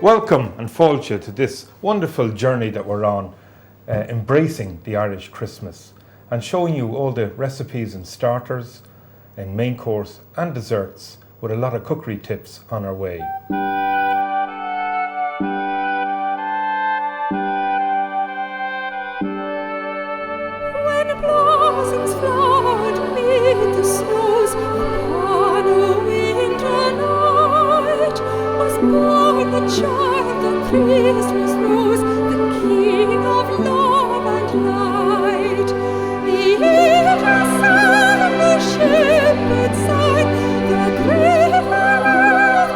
Welcome and fáilte to this wonderful journey that we're on, embracing the Irish Christmas and showing you all the recipes and starters and main course and desserts with a lot of cookery tips on our way. When blossoms flowered amid the snows upon a winter night was born the child, the Christmas rose, the King of love and light. The angels sang, the shepherds sang, the great world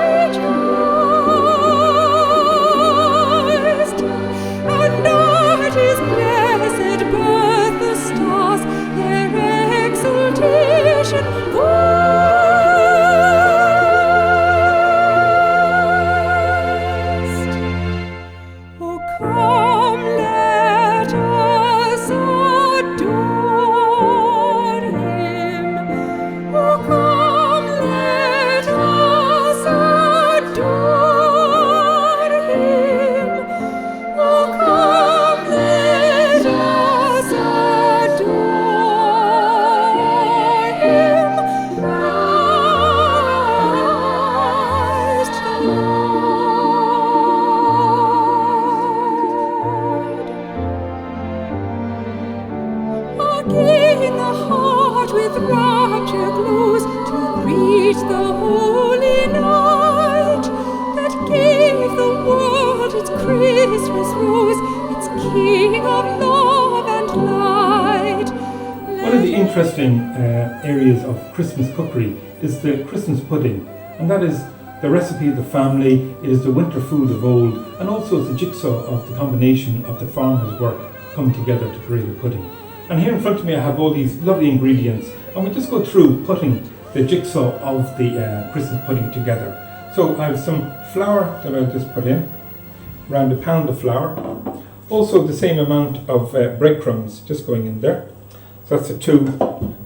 rejoiced. And at his blessed birth the stars their exultation voiced. Oh, come, let us adore him. Oh, come, let us adore him. Oh, come, let us adore him. Christ the Lord. Again the heart with rapture glows to greet the holy night that gave the world its Christmas rose, its King of love and light. One of the interesting areas of Christmas cookery is the Christmas pudding, and that is the recipe of the family, it is the winter food of old, and also it's the jigsaw of the combination of the farmer's work come together to create a pudding. And here in front of me I have all these lovely ingredients, and we just go through putting the jigsaw of the Christmas pudding together. So I have some flour that I'll just put in, around a pound of flour. Also the same amount of breadcrumbs just going in there. So that's the two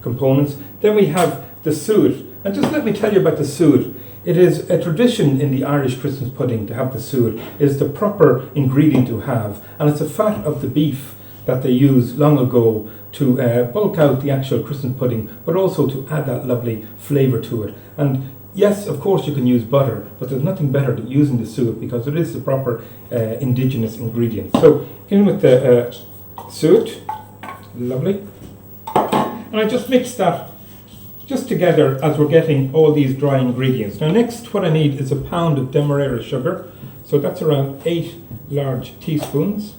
components. Then we have the suet. And just let me tell you about the suet. It is a tradition in the Irish Christmas pudding to have the suet. It is the proper ingredient to have. And it's the fat of the beef that they used long ago to bulk out the actual Christmas pudding, but also to add that lovely flavour to it. And yes, of course you can use butter, but there's nothing better than using the suet because it is the proper indigenous ingredient. So in with the suet, lovely. And I just mix that just together as we're getting all these dry ingredients. Now next what I need is a pound of demerara sugar. So that's around 8 large teaspoons.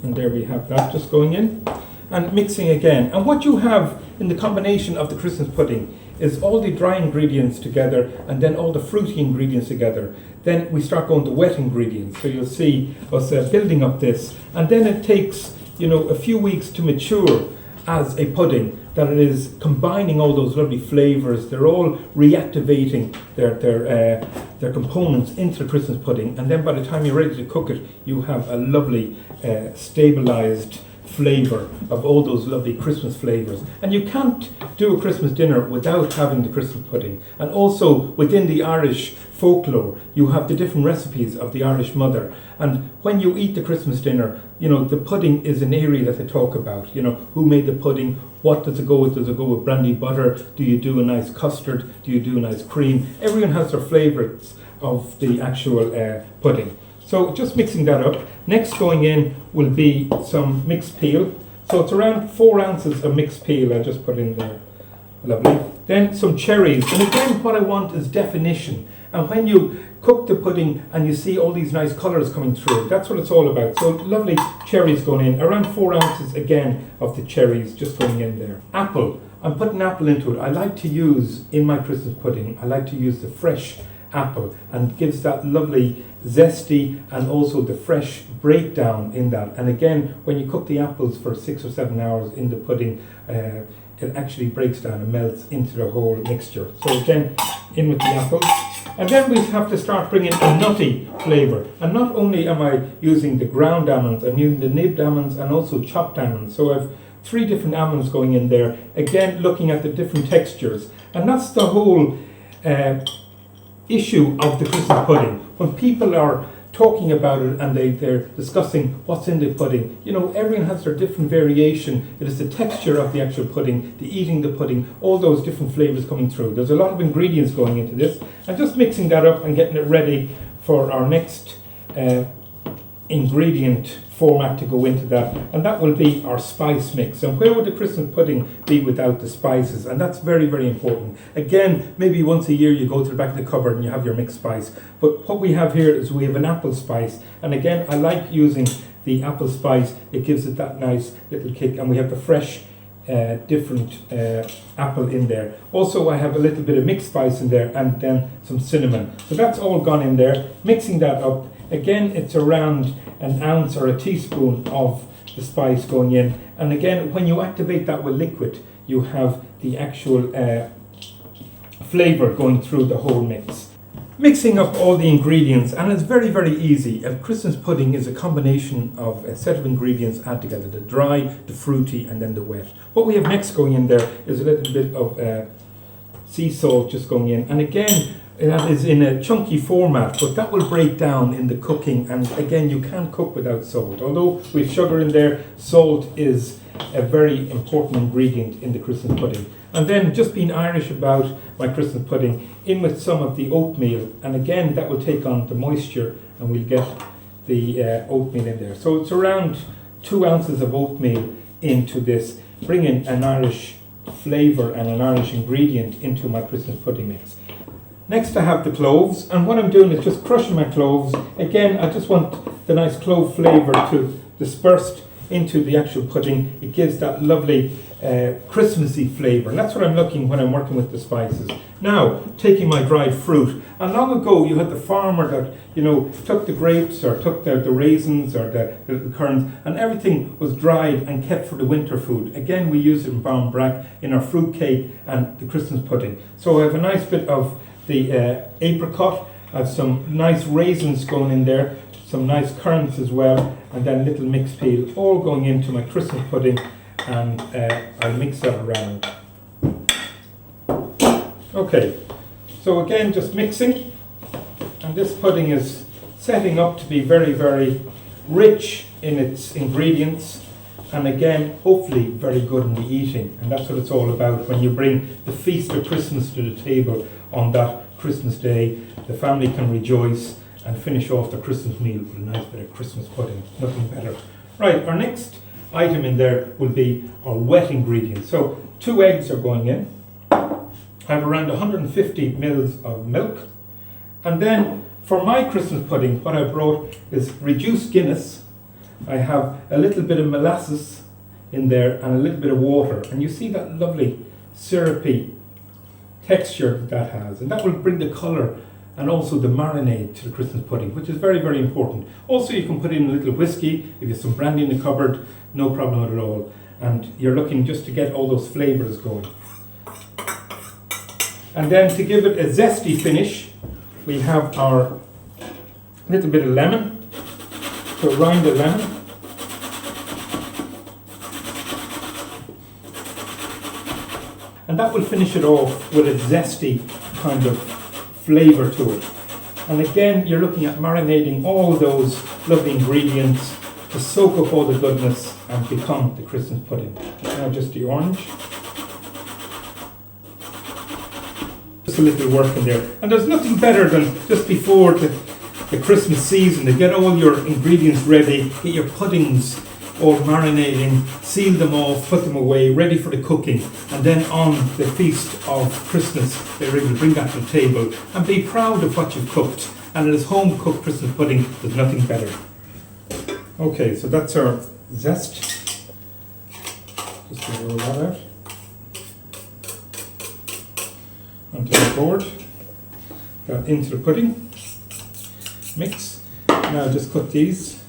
And there we have that just going in. And mixing again. And what you have in the combination of the Christmas pudding is all the dry ingredients together and then all the fruity ingredients together. Then we start going to wet ingredients. So you'll see us building up this. And then it takes, a few weeks to mature as a pudding, that it is combining all those lovely flavours. They're all reactivating their components into the Christmas pudding, and then by the time you're ready to cook it, you have a lovely stabilised flavour of all those lovely Christmas flavours. And you can't do a Christmas dinner without having the Christmas pudding. And also within the Irish folklore, you have the different recipes of the Irish mother. And when you eat the Christmas dinner, you know, the pudding is an area that they talk about. You know, who made the pudding? What does it go with? Does it go with brandy butter? Do you do a nice custard? Do you do a nice cream? Everyone has their favourites of the actual pudding. So just mixing that up. Next going in will be some mixed peel. So it's around 4 ounces of mixed peel I just put in there. Lovely. Then some cherries. And again, what I want is definition. And when you cook the pudding and you see all these nice colours coming through, that's what it's all about. So lovely cherries going in. Around 4 ounces again of the cherries just going in there. Apple. I'm putting apple into it. I like to use, in my Christmas pudding, I like to use the fresh apple, and gives that lovely zesty and also the fresh breakdown in that. And again, when you cook the apples for 6 or 7 hours in the pudding, it actually breaks down and melts into the whole mixture. So again, in with the apples. And then we have to start bringing a nutty flavour. And not only am I using the ground almonds, I'm using the nibbed almonds and also chopped almonds. So I've 3 different almonds going in there. Again, looking at the different textures. And that's the whole issue of the Christmas pudding. When people are talking about it and they're discussing what's in the pudding, you know, everyone has their different variation. It is the texture of the actual pudding, the eating the pudding, all those different flavours coming through. There's a lot of ingredients going into this, and just mixing that up and getting it ready for our next ingredient format to go into that, and that will be our spice mix. And where would the Christmas pudding be without the spices? And that's very, very important. Again, maybe once a year you go to the back of the cupboard and you have your mixed spice, but what we have here is we have an apple spice, and again, I like using the apple spice. It gives it that nice little kick, and we have the fresh different apple in there. Also, I have a little bit of mixed spice in there, and then some cinnamon. So that's all gone in there. Mixing that up. Again, it's around an ounce or a teaspoon of the spice going in. And again, when you activate that with liquid, you have the actual flavour going through the whole mix. Mixing up all the ingredients, and it's very, very easy. A Christmas pudding is a combination of a set of ingredients add together, the dry, the fruity, and then the wet. What we have next going in there is a little bit of sea salt just going in. And again, that is in a chunky format, but that will break down in the cooking. And again, you can't cook without salt. Although we've sugar in there, salt is a very important ingredient in the Christmas pudding. And then just being Irish about my Christmas pudding, in with some of the oatmeal. And again, that will take on the moisture and we'll get the oatmeal in there. So it's around 2 ounces of oatmeal into this, bringing an Irish flavour and an Irish ingredient into my Christmas pudding mix. Next I have the cloves, and what I'm doing is just crushing my cloves. Again, I just want the nice clove flavour to disperse into the actual pudding. It gives that lovely Christmassy flavour, and that's what I'm looking when I'm working with the spices. Now, taking my dried fruit, and long ago you had the farmer that, you know, took the grapes or took the raisins or the currants, and everything was dried and kept for the winter food. Again, we use it in Barnbrack in our fruit cake and the Christmas pudding. So I have a nice bit of the apricot, I have some nice raisins going in there, some nice currants as well, and then little mixed peel, all going into my Christmas pudding, and I'll mix that around. Okay, so again, just mixing, and this pudding is setting up to be very, very rich in its ingredients, and again, hopefully very good in the eating. And that's what it's all about. When you bring the feast of Christmas to the table on that Christmas day, the family can rejoice and finish off the Christmas meal with a nice bit of Christmas pudding. Nothing better. Right, our next item in there will be our wet ingredients. So 2 eggs are going in. I have around 150 mils of milk. And then for my Christmas pudding, what I brought is reduced Guinness. I have a little bit of molasses in there and a little bit of water. And you see that lovely syrupy texture that has. And that will bring the colour and also the marinade to the Christmas pudding, which is very, very important. Also, you can put in a little whiskey. If you have some brandy in the cupboard, no problem at all. And you're looking just to get all those flavours going. And then to give it a zesty finish, we have our little bit of lemon. So rind the lemon. And that will finish it off with a zesty kind of flavour to it. And again, you're looking at marinating all those lovely ingredients to soak up all the goodness and become the Christmas pudding. Now just the orange. Just a little work in there. And there's nothing better than just before the Christmas season to get all your ingredients ready, get your puddings all marinating, seal them off, put them away, ready for the cooking, and then on the feast of Christmas, they're able to bring that to the table and be proud of what you've cooked. And it is home cooked Christmas pudding, there's nothing better. Okay, so that's our zest. Just to roll that out onto the board, that into the pudding mix. Now just cut these.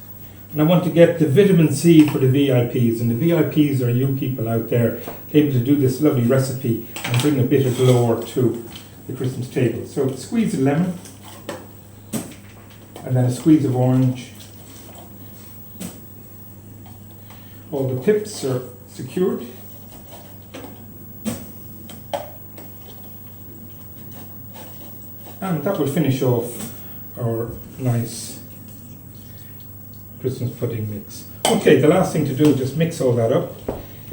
And I want to get the vitamin C for the VIPs, and the VIPs are you people out there able to do this lovely recipe and bring a bit of glow to the Christmas table. So squeeze of lemon, and then a squeeze of orange. All the tips are secured. And that will finish off our nice Christmas pudding mix. Okay, the last thing to do is just mix all that up,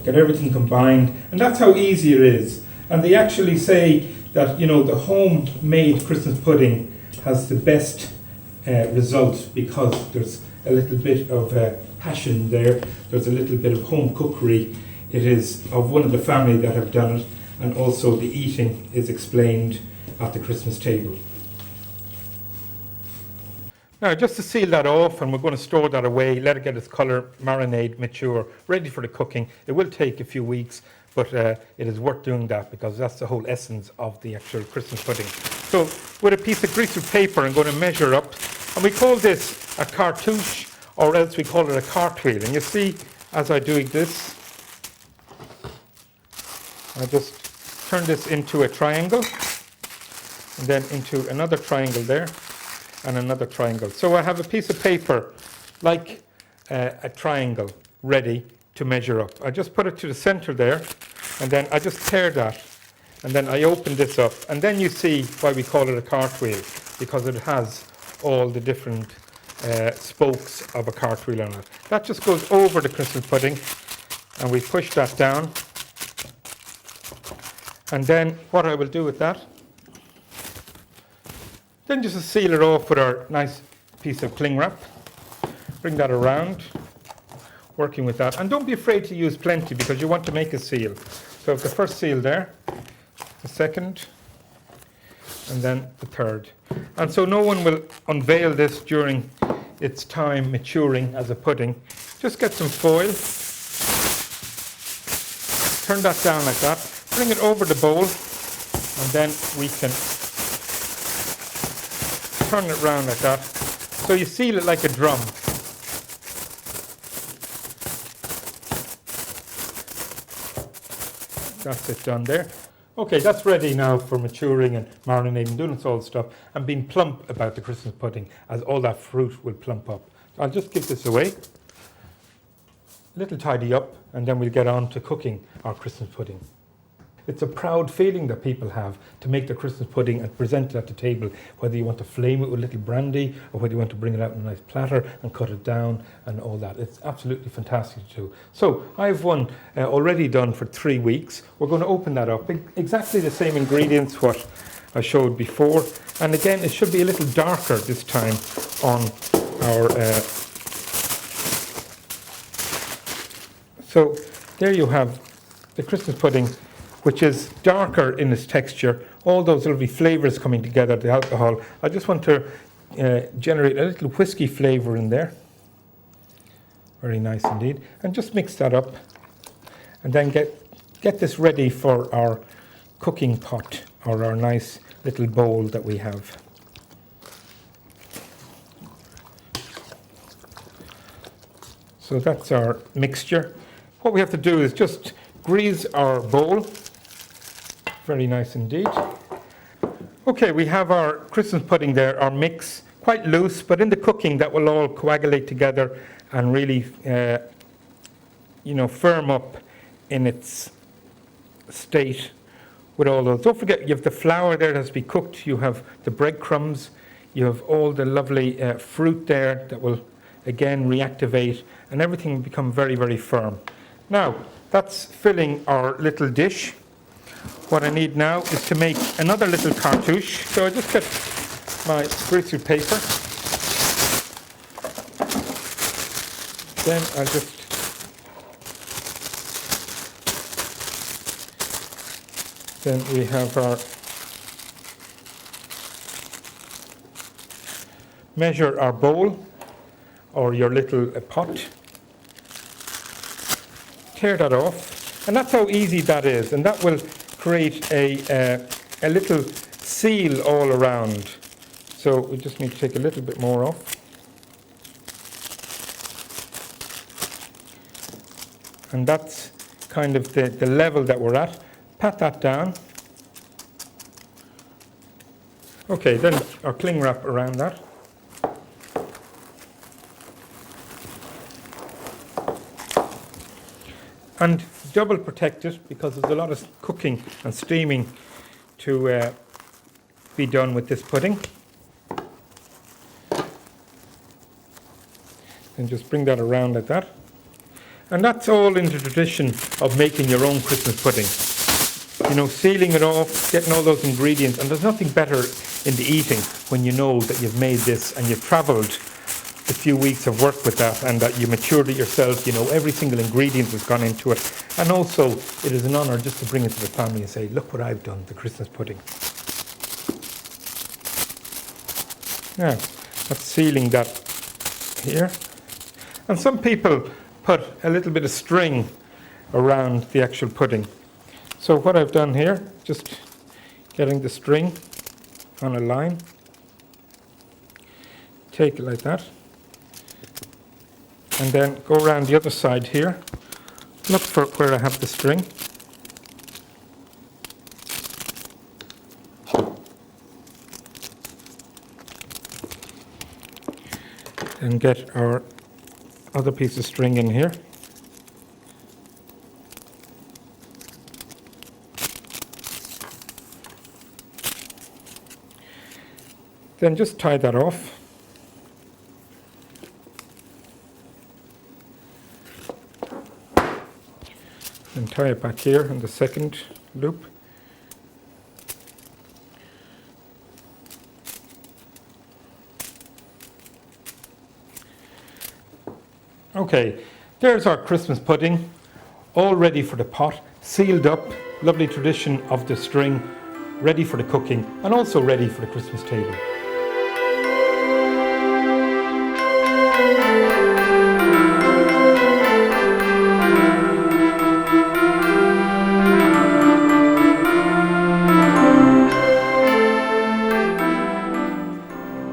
get everything combined, and that's how easy it is. And they actually say that, you know, the homemade Christmas pudding has the best result because there's a little bit of passion there, there's a little bit of home cookery. It is of one of the family that have done it, and also the eating is explained at the Christmas table. Now, just to seal that off, and we're going to store that away, let it get its colour, marinade, mature, ready for the cooking. It will take a few weeks, but it is worth doing that because that's the whole essence of the actual Christmas pudding. So, with a piece of greaseproof paper, I'm going to measure up, and we call this a cartouche, or else we call it a cartwheel. And you see, as I do this, I just turn this into a triangle, and then into another triangle there, and another triangle. So I have a piece of paper like a triangle ready to measure up. I just put it to the center there, and then I just tear that, and then I open this up, and then you see why we call it a cartwheel, because it has all the different spokes of a cartwheel on it. That just goes over the Christmas pudding, and we push that down. And then what I will do with that, then just to seal it off with our nice piece of cling wrap. Bring that around, working with that. And don't be afraid to use plenty because you want to make a seal. So the first seal there, the second, and then the third. And so no one will unveil this during its time maturing as a pudding. Just get some foil, turn that down like that, bring it over the bowl, and then we can turn it round like that. So you seal it like a drum. That's it done there. Okay, that's ready now for maturing and marinating, doing its all stuff, and being plump about the Christmas pudding, as all that fruit will plump up. I'll just give this away, a little tidy up, and then we'll get on to cooking our Christmas pudding. It's a proud feeling that people have to make their Christmas pudding and present it at the table, whether you want to flame it with a little brandy or whether you want to bring it out in a nice platter and cut it down and all that. It's absolutely fantastic to do. So I have one already done for 3 weeks. We're going to open that up. Exactly the same ingredients what I showed before. And again, it should be a little darker this time on our... So there you have the Christmas pudding, which is darker in its texture, all those lovely flavours coming together, the alcohol. I just want to generate a little whiskey flavour in there. Very nice indeed. And just mix that up, and then get this ready for our cooking pot, or our nice little bowl that we have. So that's our mixture. What we have to do is just grease our bowl. Very nice indeed. Okay, we have our Christmas pudding there, our mix, quite loose, but in the cooking that will all coagulate together and really, firm up in its state with all those. Don't forget, you have the flour there that has to be cooked. You have the breadcrumbs. You have all the lovely fruit there that will, again, reactivate, and everything will become very, very firm. Now, that's filling our little dish. What I need now is to make another little cartouche. So I just get my greasy paper. Then I'll just then we have our measure our bowl or your little pot. Tear that off, and that's how easy that is, and that will create a little seal all around. So we just need to take a little bit more off. And that's kind of the level that we're at. Pat that down. Okay, then our cling wrap around that. And double protect it, because there's a lot of cooking and steaming to be done with this pudding. And just bring that around like that. And that's all in the tradition of making your own Christmas pudding. You know, sealing it off, getting all those ingredients, and there's nothing better in the eating when you know that you've made this and you've travelled a few weeks of work with that, and that you matured it yourself. You know, every single ingredient has gone into it. And also, it is an honour just to bring it to the family and say, look what I've done, the Christmas pudding. Now, that's sealing that here. And some people put a little bit of string around the actual pudding. So what I've done here, just getting the string on a line, take it like that, and then go around the other side here, look for where I have the string, and get our other piece of string in here. Then just tie that off. And tie it back here in the second loop. Okay, there's our Christmas pudding, all ready for the pot, sealed up, lovely tradition of the string, ready for the cooking, and also ready for the Christmas table.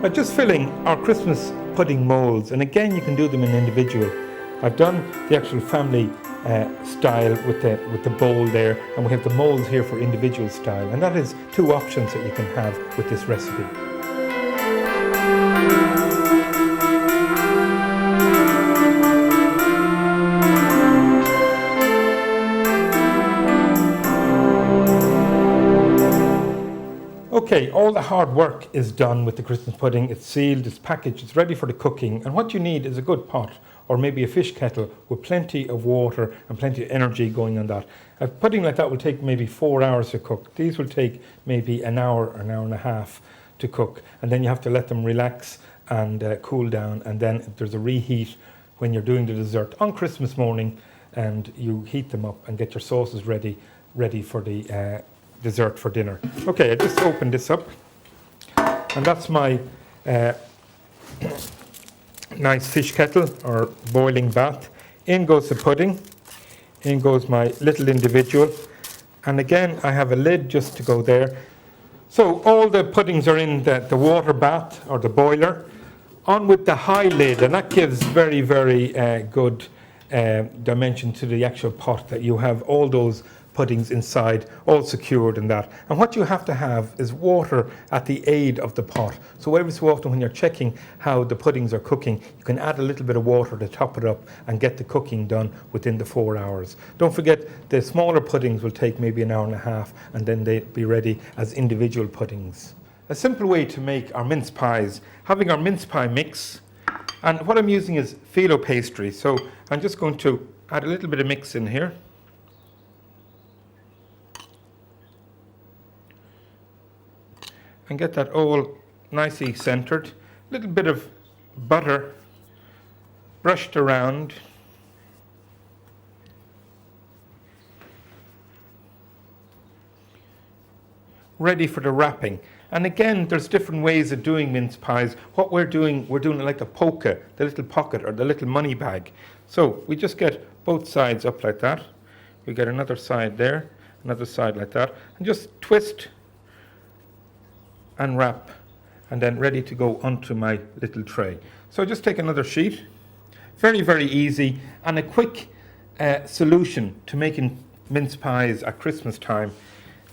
By just filling our Christmas pudding molds, and again you can do them in individual. I've done the actual family style with the bowl there, and we have the molds here for individual style, and that is two options that you can have with this recipe. Okay, all the hard work is done with the Christmas pudding. It's sealed, it's packaged, it's ready for the cooking, and what you need is a good pot or maybe a fish kettle with plenty of water and plenty of energy going on that. A pudding like that will take maybe 4 hours to cook. These will take maybe an hour or an hour and a half to cook, and then you have to let them relax and cool down, and then there's a reheat when you're doing the dessert on Christmas morning, and you heat them up and get your sauces ready for the dessert for dinner. Okay, I just opened this up, and that's my nice fish kettle or boiling bath. In goes the pudding, in goes my little individual, and again I have a lid just to go there. So all the puddings are in the water bath or the boiler, on with the high lid, and that gives very good dimension to the actual pot, that you have all those puddings inside, all secured and that. And what you have to have is water at the aid of the pot. So every so often when you're checking how the puddings are cooking, you can add a little bit of water to top it up and get the cooking done within the 4 hours. Don't forget, the smaller puddings will take maybe an hour and a half, and then they'll be ready as individual puddings. A simple way to make our mince pies, having our mince pie mix, and what I'm using is phyllo pastry. So I'm just going to add a little bit of mix in here. And get that all nicely centered. A little bit of butter brushed around. Ready for the wrapping. And again, there's different ways of doing mince pies. What we're doing it like a polka, the little pocket or the little money bag. So we just get both sides up like that. We get another side there, another side like that, and just twist and wrap, and then ready to go onto my little tray. So just take another sheet. Very, very easy, and a quick solution to making mince pies at Christmas time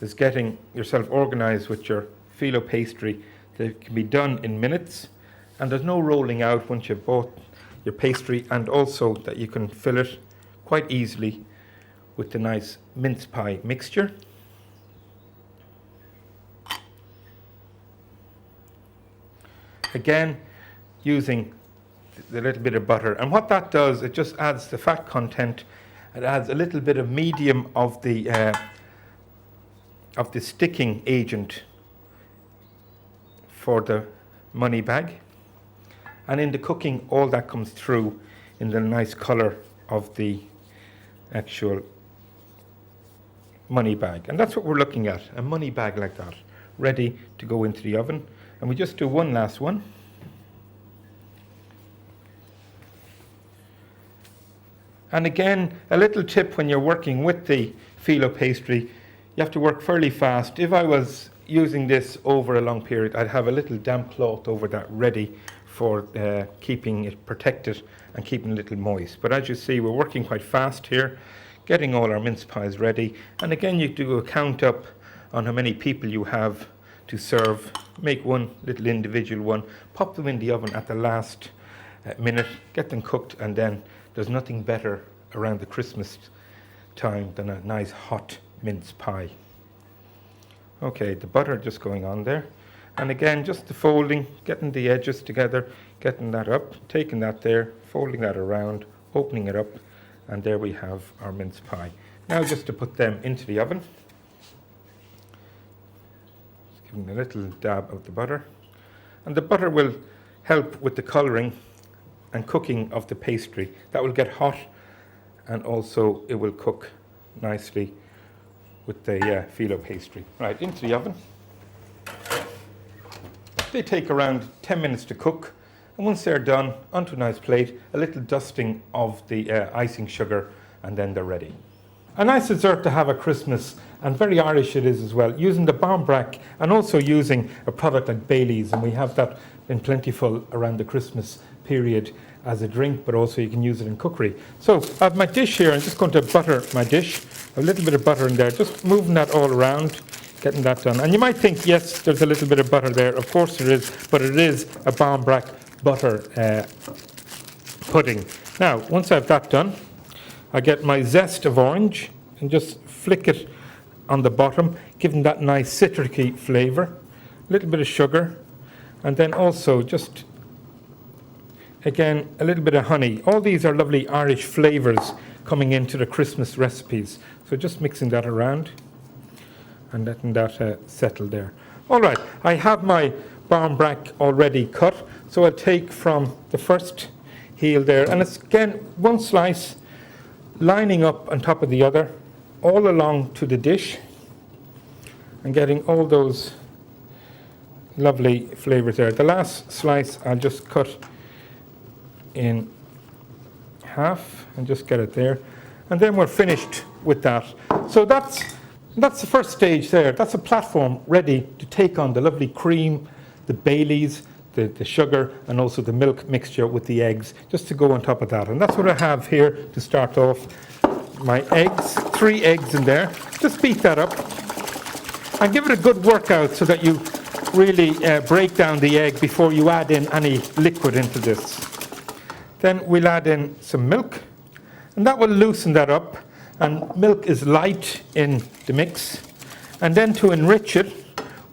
is getting yourself organized with your phyllo pastry. That can be done in minutes, and there's no rolling out once you've bought your pastry, and also that you can fill it quite easily with the nice mince pie mixture. Again, using the little bit of butter, and what that does, it just adds the fat content. It adds a little bit of medium of the sticking agent for the money bag, and in the cooking all that comes through in the nice color of the actual money bag. And that's what we're looking at, a money bag like that, ready to go into the oven. And we just do one last one. And again, a little tip when you're working with the phyllo pastry, you have to work fairly fast. If I was using this over a long period, I'd have a little damp cloth over that ready for keeping it protected and keeping it a little moist. But as you see, we're working quite fast here, getting all our mince pies ready. And again, you do a count up on how many people you have to serve. Make one little individual one, pop them in the oven at the last minute, get them cooked, and then there's nothing better around the Christmas time than a nice hot mince pie. Okay, the butter just going on there. And again, just the folding, getting the edges together, getting that up, taking that there, folding that around, opening it up, and there we have our mince pie. Now just to put them into the oven. Just giving a little dab of the butter. And the butter will help with the colouring and cooking of the pastry. That will get hot, and also it will cook nicely with the phyllo pastry. Right, into the oven. They take around 10 minutes to cook, and once they're done, onto a nice plate, a little dusting of the icing sugar, and then they're ready. A nice dessert to have at Christmas, and very Irish it is as well, using the barmbrack and also using a product like Bailey's, and we have that in plentiful around the Christmas period as a drink, but also you can use it in cookery. So I have my dish here. I'm just going to butter my dish. A little bit of butter in there, just moving that all around, getting that done. And you might think, yes, there's a little bit of butter there. Of course there is, but it is a barmbrack butter pudding. Now, once I have that done, I get my zest of orange and just flick it on the bottom, giving that nice citricy flavour. A little bit of sugar, and then also just, again, a little bit of honey. All these are lovely Irish flavours coming into the Christmas recipes. So just mixing that around and letting that settle there. All right, I have my barmbrack already cut. So I'll take from the first heel there, and it's again one slice lining up on top of the other, all along to the dish, and getting all those lovely flavours there. The last slice I'll just cut in half and just get it there, and then we're finished with that. So that's the first stage there. That's a platform ready to take on the lovely cream, the Baileys, the sugar, and also the milk mixture with the eggs, just to go on top of that. And that's what I have here to start off. my eggs, 3 eggs in there. Just beat that up and give it a good workout so that you really break down the egg before you add in any liquid into this. Then we'll add in some milk, and that will loosen that up, and milk is light in the mix. And then to enrich it,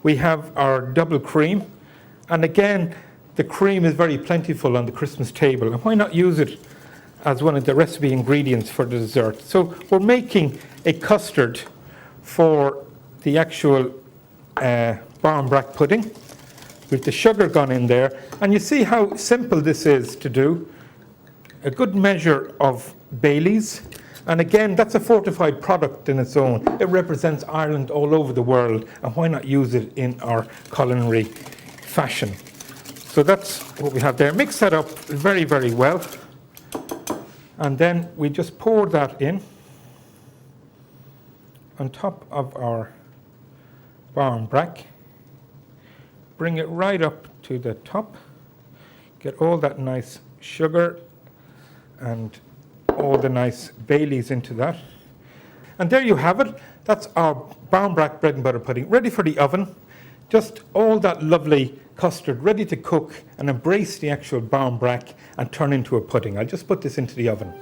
we have our double cream, and again the cream is very plentiful on the Christmas table, and why not use it as one of the recipe ingredients for the dessert. So we're making a custard for the actual barmbrack pudding with the sugar gone in there, and you see how simple this is to do. A good measure of Baileys, and again that's a fortified product in its own. It represents Ireland all over the world, and why not use it in our culinary fashion. So that's what we have there. Mix that up very, very well, and then we just pour that in on top of our barmbrack. Bring it right up to the top, get all that nice sugar and all the nice Baileys into that. And there you have it. That's our barmbrack bread and butter pudding, ready for the oven. Just all that lovely custard ready to cook and embrace the actual barmbrack and turn into a pudding. I'll just put this into the oven.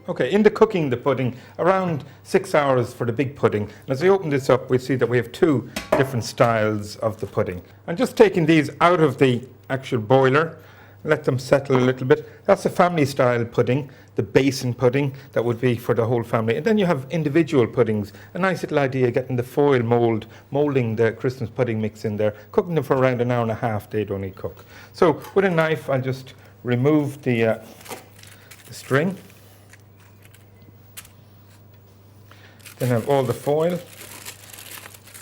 Okay, into cooking the pudding, around 6 hours for the big pudding. And as I open this up, we see that we have 2 different styles of the pudding. I'm just taking these out of the actual boiler, let them settle a little bit. That's a family style pudding, the basin pudding, that would be for the whole family. And then you have individual puddings, a nice little idea, getting the foil moulding the Christmas pudding mix in there, cooking them for around an hour and a half, they'd only cook. So with a knife, I'll just remove the string. Then have all the foil.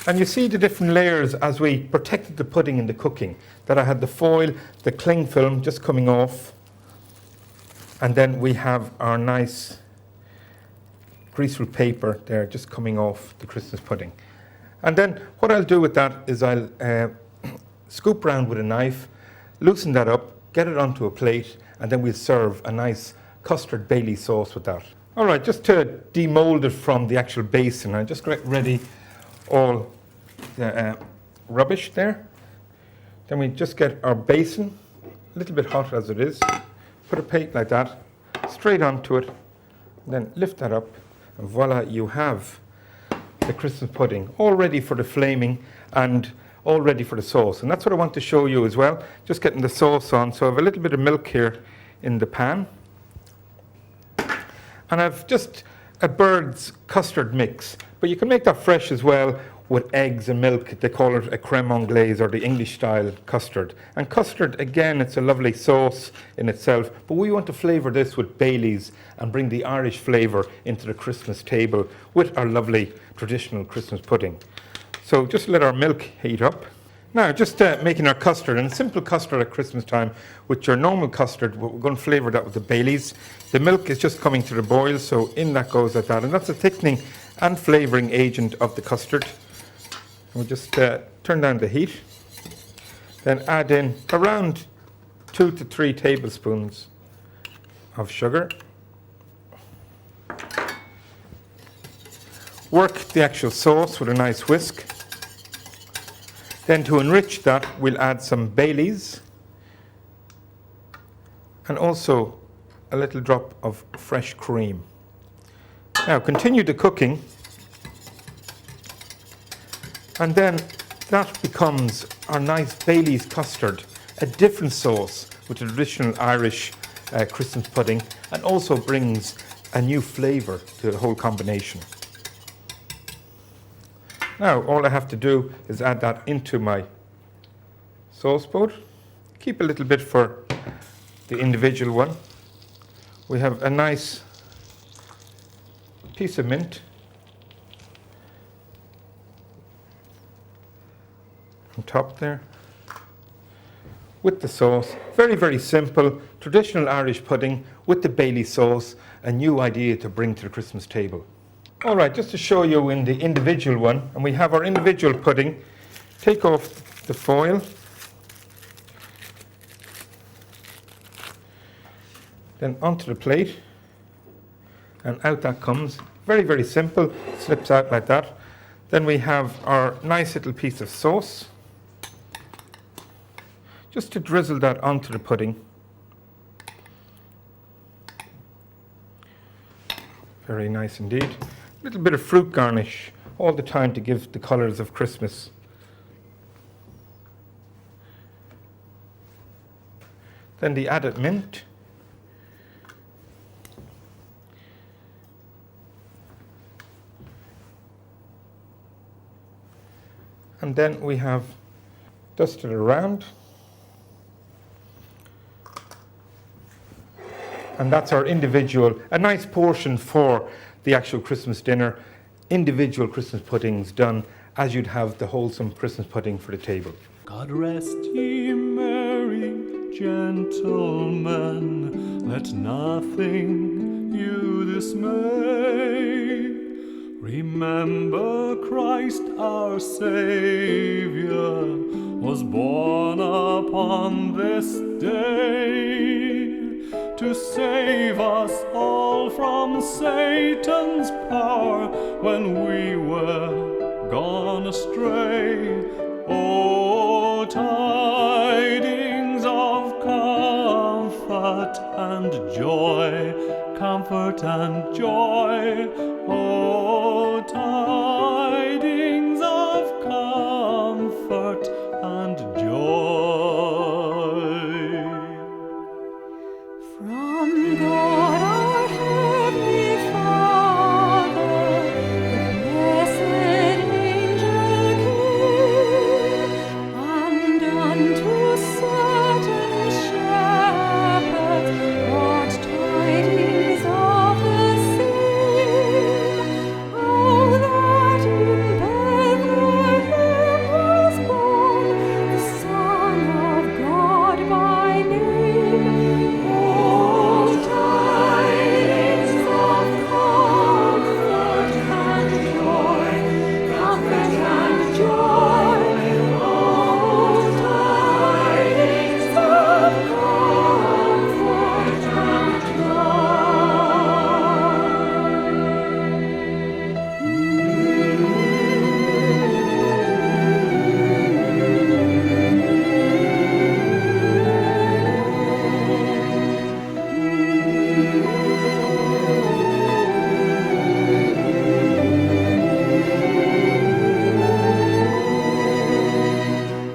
And you see the different layers as we protected the pudding in the cooking. That I had the foil, the cling film just coming off. And then we have our nice greaseproof paper there just coming off the Christmas pudding. And then what I'll do with that is I'll scoop round with a knife, loosen that up, get it onto a plate, and then we'll serve a nice custard Bailey sauce with that. All right, just to demold it from the actual basin, I just get ready all the rubbish there. Then we just get our basin, a little bit hot as it is, put a plate like that, straight onto it, then lift that up, and voila, you have the Christmas pudding, all ready for the flaming and all ready for the sauce. And that's what I want to show you as well, just getting the sauce on. So I have a little bit of milk here in the pan. And I've just a bird's custard mix, but you can make that fresh as well with eggs and milk. They call it a crème anglaise or the English style custard. And custard, again, it's a lovely sauce in itself, but we want to flavour this with Baileys and bring the Irish flavour into the Christmas table with our lovely traditional Christmas pudding. So just let our milk heat up. Now, just making our custard, and simple custard at Christmas time with your normal custard. We're going to flavour that with the Baileys. The milk is just coming to the boil, so in that goes like that. And that's a thickening and flavouring agent of the custard. We'll just turn down the heat. Then add in around 2 to 3 tablespoons of sugar. Work the actual sauce with a nice whisk. Then to enrich that, we'll add some Baileys and also a little drop of fresh cream. Now continue the cooking, and then that becomes our nice Baileys custard, a different sauce with the traditional Irish Christmas pudding, and also brings a new flavour to the whole combination. Now, all I have to do is add that into my sauce boat. Keep a little bit for the individual one. We have a nice piece of mint. On top there. With the sauce. Very, very simple. Traditional Irish pudding with the Bailey sauce. A new idea to bring to the Christmas table. All right, just to show you in the individual one, and we have our individual pudding. Take off the foil. Then onto the plate, and out that comes. Very, very simple, slips out like that. Then we have our nice little piece of sauce, just to drizzle that onto the pudding. Very nice indeed. A little bit of fruit garnish all the time to give the colours of Christmas. Then the added mint. And then we have dusted it around. And that's our individual, a nice portion for the actual Christmas dinner. Individual Christmas puddings done as you'd have the wholesome Christmas pudding for the table. God rest ye merry gentlemen, let nothing you dismay. Remember Christ our Saviour was born upon this day to save us all from Satan's power when we were gone astray. O tidings of comfort and joy, comfort and joy. O tidings of comfort and joy. From God our Heavenly Father, the blessed angel came, and unto certain shepherds brought tidings of the same, how that in Bethlehem was born the Son of God by name. Tidings of comfort and joy, comfort and joy. Oh, tidings of comfort and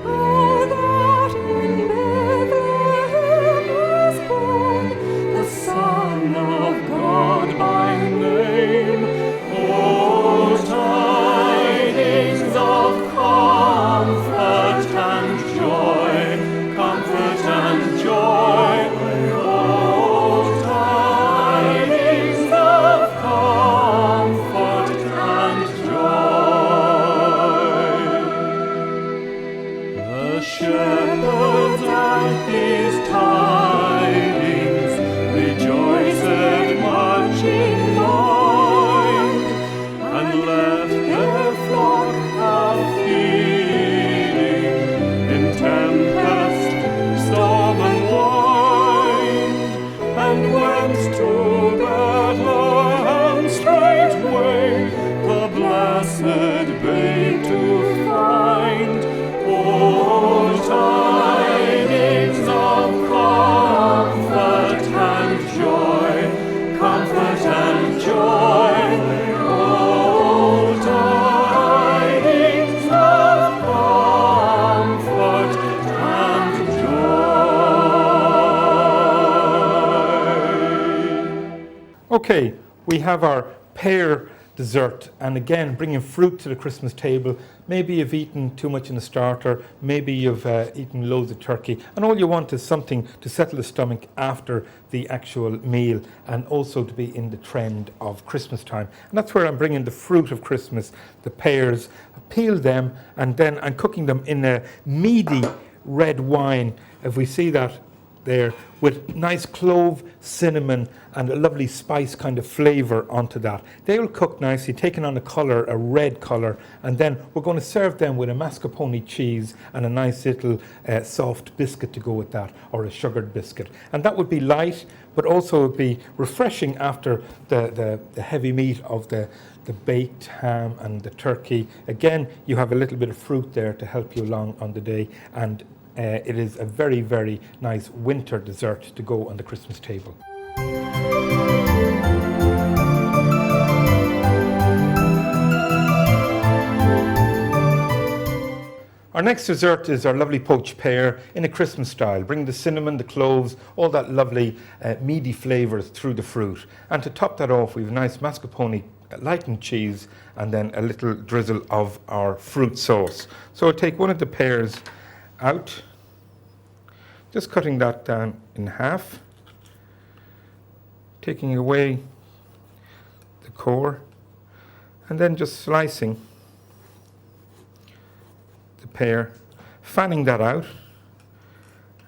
Oh, that in Bethlehem was born the Son of God by name. Oh, tidings of comfort and joy, comfort and joy. Oh, tidings of comfort and joy. The shepherds at these tidings rejoiced much in mind, and left their flock a-feeding in tempest, storm and wind, and went to Bethlehem straightway, the blessed babe to find. Oh, tidings of comfort and joy, comfort and joy. Oh, tidings of comfort and joy. Okay, we have our pear dessert, and again bringing fruit to the Christmas table. Maybe you've eaten too much in the starter, maybe you've eaten loads of turkey, and all you want is something to settle the stomach after the actual meal, and also to be in the trend of Christmas time. And that's where I'm bringing the fruit of Christmas, the pears. I peel them, and then I'm cooking them in a meaty red wine. If we see that, there with nice clove, cinnamon, and a lovely spice kind of flavour onto that. They will cook nicely, taking on a colour, a red colour, and then we're going to serve them with a mascarpone cheese and a nice little soft biscuit to go with that, or a sugared biscuit. And that would be light, but also would be refreshing after the heavy meat of the baked ham and the turkey. Again, you have a little bit of fruit there to help you along on the day, and it is a very, very nice winter dessert to go on the Christmas table. Our next dessert is our lovely poached pear in a Christmas style. Bring the cinnamon, the cloves, all that lovely meaty flavours through the fruit. And to top that off, we have a nice mascarpone lightened cheese and then a little drizzle of our fruit sauce. So I'll take one of the pears out, just cutting that down in half, taking away the core, and then just slicing the pear, fanning that out,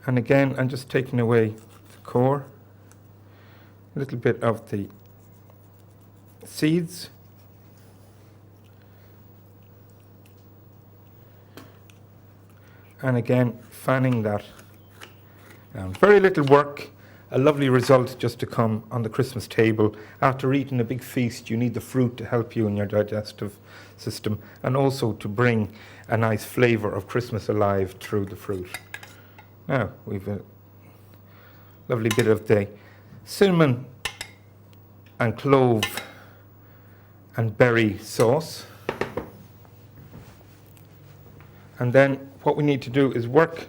and again I'm just taking away the core, a little bit of the seeds, and again fanning that down. Very little work, a lovely result just to come on the Christmas table. After eating a big feast, you need the fruit to help you in your digestive system and also to bring a nice flavour of Christmas alive through the fruit. Now we've a lovely bit of the cinnamon and clove and berry sauce. And then what we need to do is work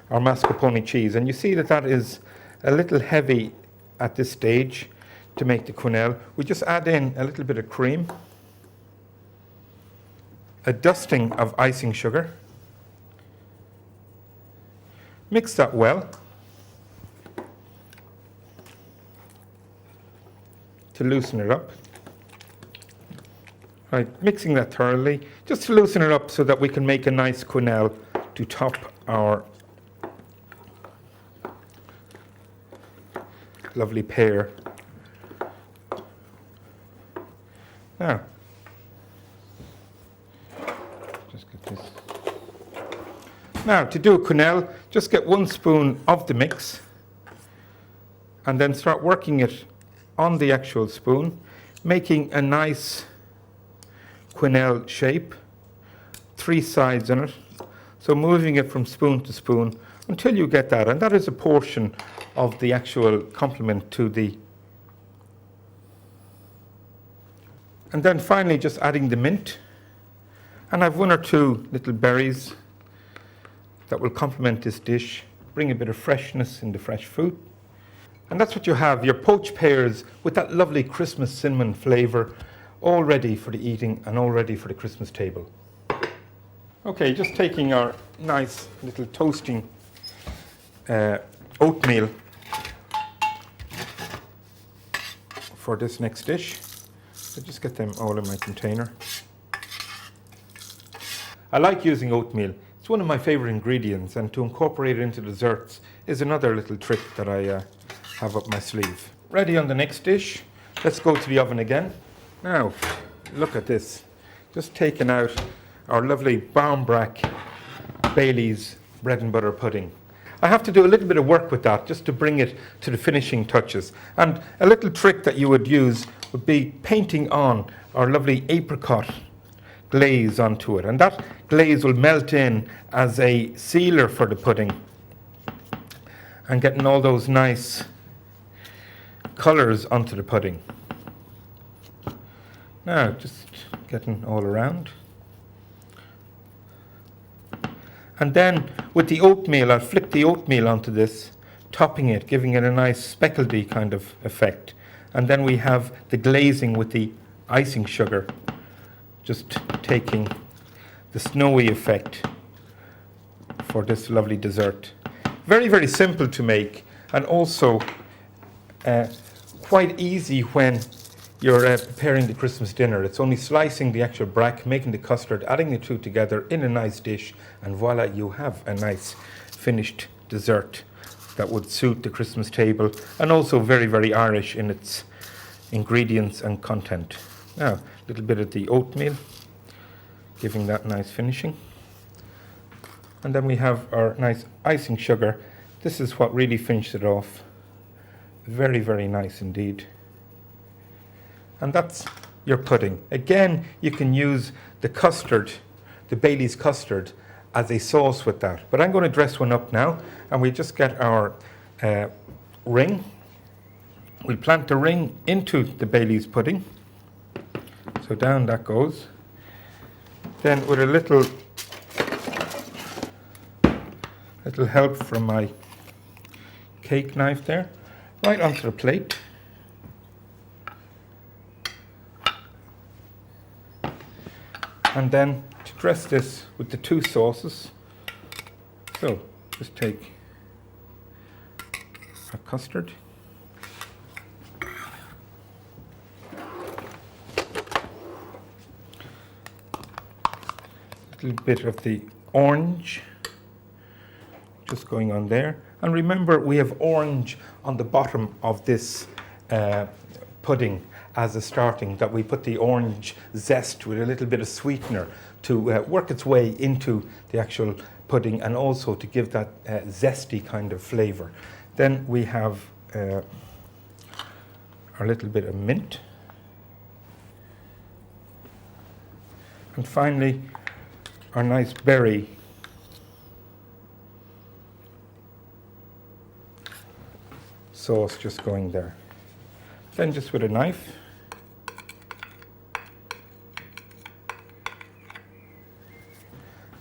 our mascarpone cheese. And you see that that is a little heavy at this stage to make the quenelle. We just add in a little bit of cream, a dusting of icing sugar, mix that well to loosen it up. Right, mixing that thoroughly, just to loosen it up so that we can make a nice quenelle to top our lovely pear. Now, just get this. Now, to do a quenelle, just get 1 spoon of the mix and then start working it on the actual spoon, making a nice quenelle shape, 3 sides on it. So moving it from spoon to spoon until you get that, and that is a portion of the actual complement to the. And then finally just adding the mint, and I've 1 or 2 little berries that will complement this dish, bring a bit of freshness in the fresh fruit. And that's what you have, your poached pears with that lovely Christmas cinnamon flavour, all ready for the eating and all ready for the Christmas table. Okay, just taking our nice little toasting oatmeal for this next dish. So just get them all in my container. I like using oatmeal. It's one of my favourite ingredients, and to incorporate it into desserts is another little trick that I have up my sleeve. Ready on the next dish. Let's go to the oven again. Now, look at this. Just taking out our lovely Barmbrack Bailey's bread and butter pudding. I have to do a little bit of work with that just to bring it to the finishing touches. And a little trick that you would use would be painting on our lovely apricot glaze onto it. And that glaze will melt in as a sealer for the pudding. And getting all those nice colours onto the pudding. Now, just getting all around. And then with the oatmeal, I'll flick the oatmeal onto this, topping it, giving it a nice speckledy kind of effect. And then we have the glazing with the icing sugar, just taking the snowy effect for this lovely dessert. Very, very simple to make, and also quite easy when you're preparing the Christmas dinner. It's only slicing the actual brack, making the custard, adding the two together in a nice dish, and voila, you have a nice finished dessert that would suit the Christmas table, and also very, very Irish in its ingredients and content. Now, a little bit of the oatmeal, giving that nice finishing. And then we have our nice icing sugar. This is what really finished it off. Very, very nice indeed. And that's your pudding. Again, you can use the custard, the Bailey's custard, as a sauce with that. But I'm going to dress one up now, and we just get our ring. We'll plant the ring into the Bailey's pudding. So down that goes. Then with a little help from my cake knife there, right onto the plate. And then to dress this with the two sauces, so just take our custard, a little bit of the orange, just going on there. And remember, we have orange on the bottom of this pudding as a starting, that we put the orange zest with a little bit of sweetener to work its way into the actual pudding, and also to give that zesty kind of flavour. Then we have our little bit of mint. And finally, our nice berry sauce just going there. Then just with a knife,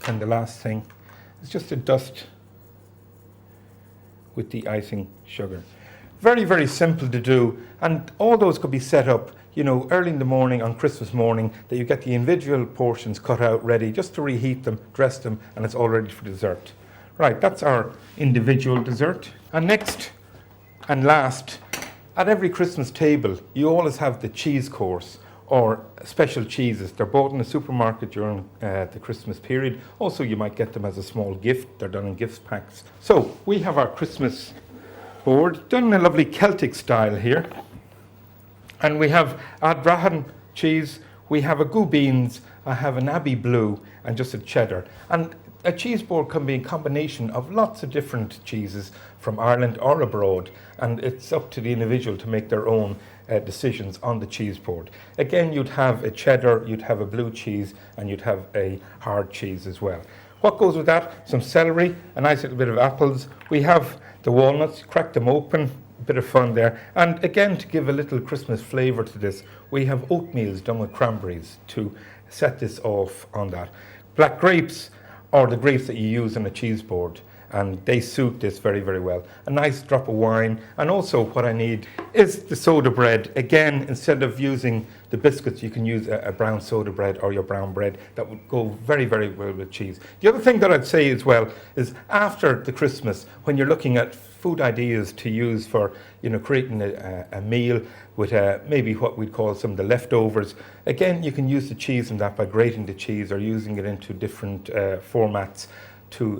and the last thing is just to dust with the icing sugar. Very, very simple to do, and all those could be set up, you know, early in the morning on Christmas morning, that you get the individual portions cut out ready, just to reheat them, dress them, and it's all ready for dessert. Right, that's our individual dessert. And next and last, at every Christmas table, you always have the cheese course, or special cheeses. They're bought in the supermarket during the Christmas period. Also, you might get them as a small gift. They're done in gift packs. So we have our Christmas board, done in a lovely Celtic style here. And we have Adrahan cheese, we have a goût beans, I have an Abbey Blue, and just a cheddar. And a cheese board can be a combination of lots of different cheeses from Ireland or abroad, and it's up to the individual to make their own decisions on the cheese board. Again, you'd have a cheddar, you'd have a blue cheese, and you'd have a hard cheese as well. What goes with that? Some celery, a nice little bit of apples. We have the walnuts, crack them open, a bit of fun there. And again, to give a little Christmas flavour to this, we have oatmeals done with cranberries to set this off on that. Black grapes, or the grapes that you use on a cheese board, and they suit this very, very well. A nice drop of wine, and also what I need is the soda bread. Again, instead of using the biscuits, you can use a brown soda bread or your brown bread. That would go very, very well with cheese. The other thing that I'd say as well is, after the Christmas, when you're looking at food ideas to use for, you know, creating a meal with maybe what we'd call some of the leftovers, again, you can use the cheese in that by grating the cheese or using it into different formats to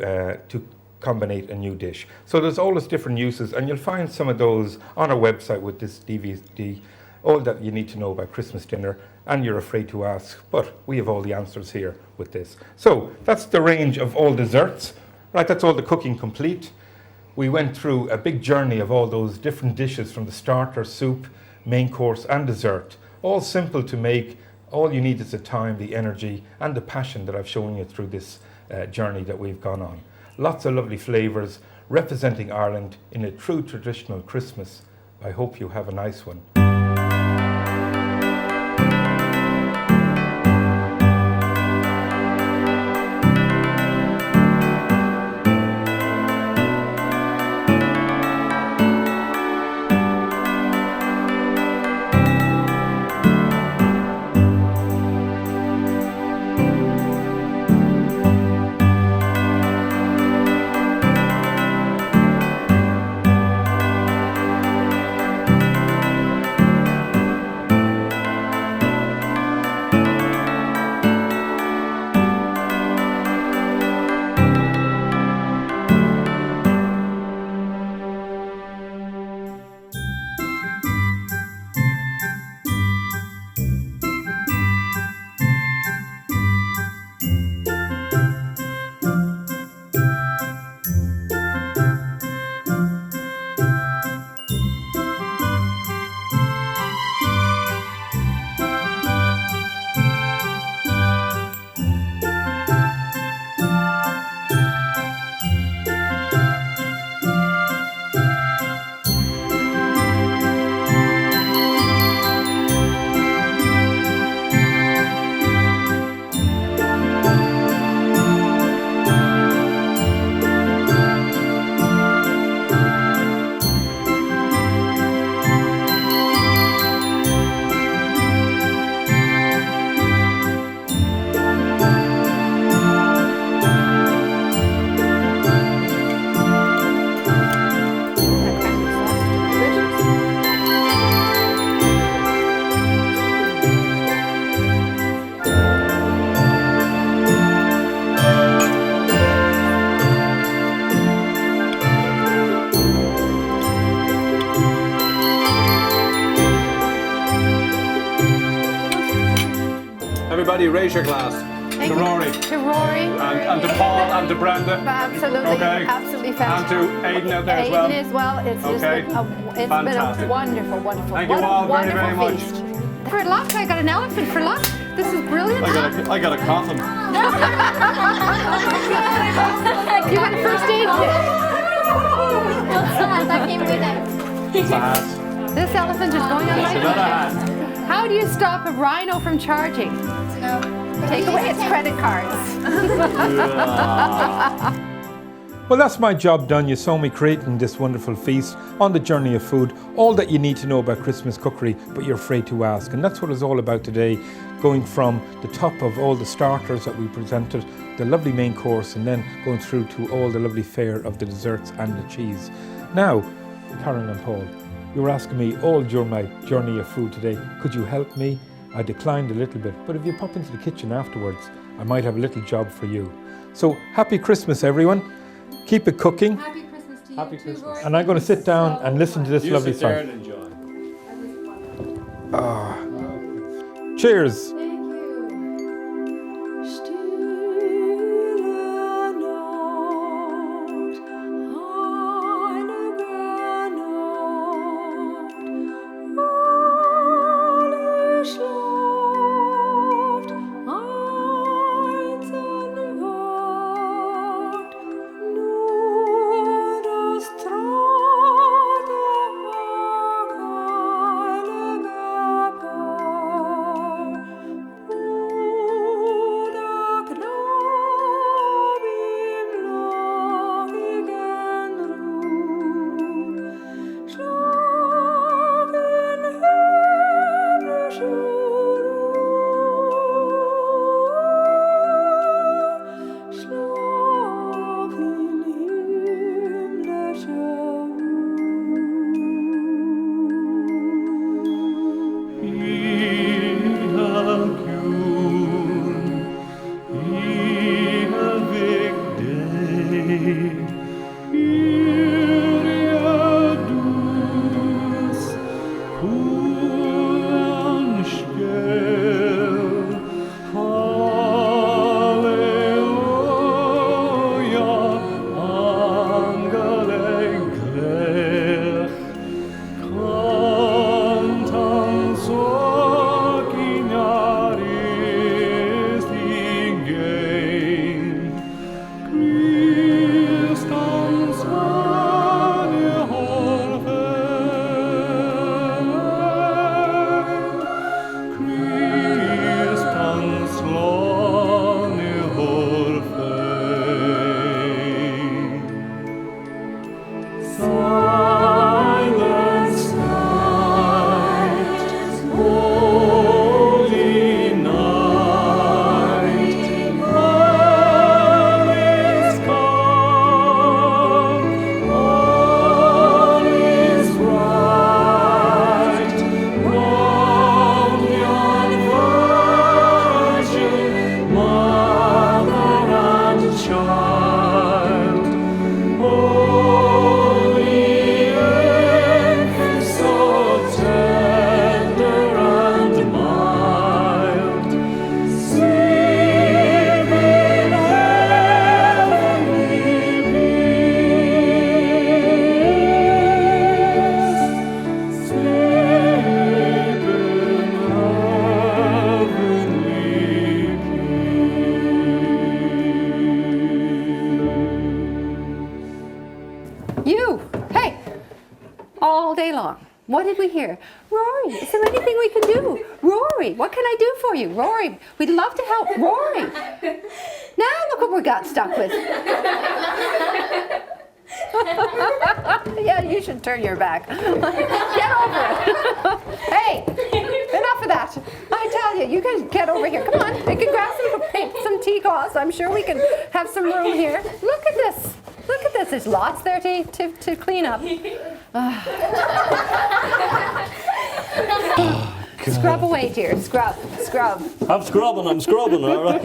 combinate a new dish. So there's always different uses, and you'll find some of those on our website with this DVD, all that you need to know about Christmas dinner, and you're afraid to ask, but we have all the answers here with this. So that's the range of all desserts. Right, that's all the cooking complete. We went through a big journey of all those different dishes, from the starter, soup, main course, and dessert. All simple to make. All you need is the time, the energy, and the passion that I've shown you through this journey that we've gone on. Lots of lovely flavours, representing Ireland in a true traditional Christmas. I hope you have a nice one. Paddy, raise your glass. Thank To you. Rory. To Rory. And to Paul and to Brenda. Absolutely, Okay. absolutely And fantastic. to Aidan out there as well. Aidan as well. It's just Okay. it's been a Fantastic. wonderful, wonderful, Thank you all very, wonderful very much. feast. For luck, I got an elephant for luck. This is brilliant. I got a coffin. You got a first aid kit. That came with it. This elephant is going on my Another hand. hand. How do you stop a rhino from charging? Take away its credit cards. Well, that's my job done. You saw me creating this wonderful feast on the journey of food, all that you need to know about Christmas cookery, but you're afraid to ask. And that's what it's all about today, going from the top of all the starters that we presented, the lovely main course, and then going through to all the lovely fare of the desserts and the cheese. Now, Karen and Paul, you were asking me all during my journey of food today, could you help me? I declined a little bit, but if you pop into the kitchen afterwards, I might have a little job for you. So, happy Christmas, everyone. Keep it cooking. Happy Christmas to you. Happy too, Christmas. Rory. And I'm going to sit down and listen to this You lovely sit there song. and enjoy. Cheers. Thank you. Stille all day long. What did we hear? Rory, is there anything we can do? Rory, what can I do for you? Rory, we'd love to help. Rory. Now look what we got stuck with. Yeah, you should turn your back. Get over it. Hey, enough of that. I tell you, you can get over here. Come on, I can grab some tea cloths. I'm sure we can have some room here. Look at this. Look at this. There's lots there to clean up. Scrub away, dear. Scrub. I'm scrubbing, all right.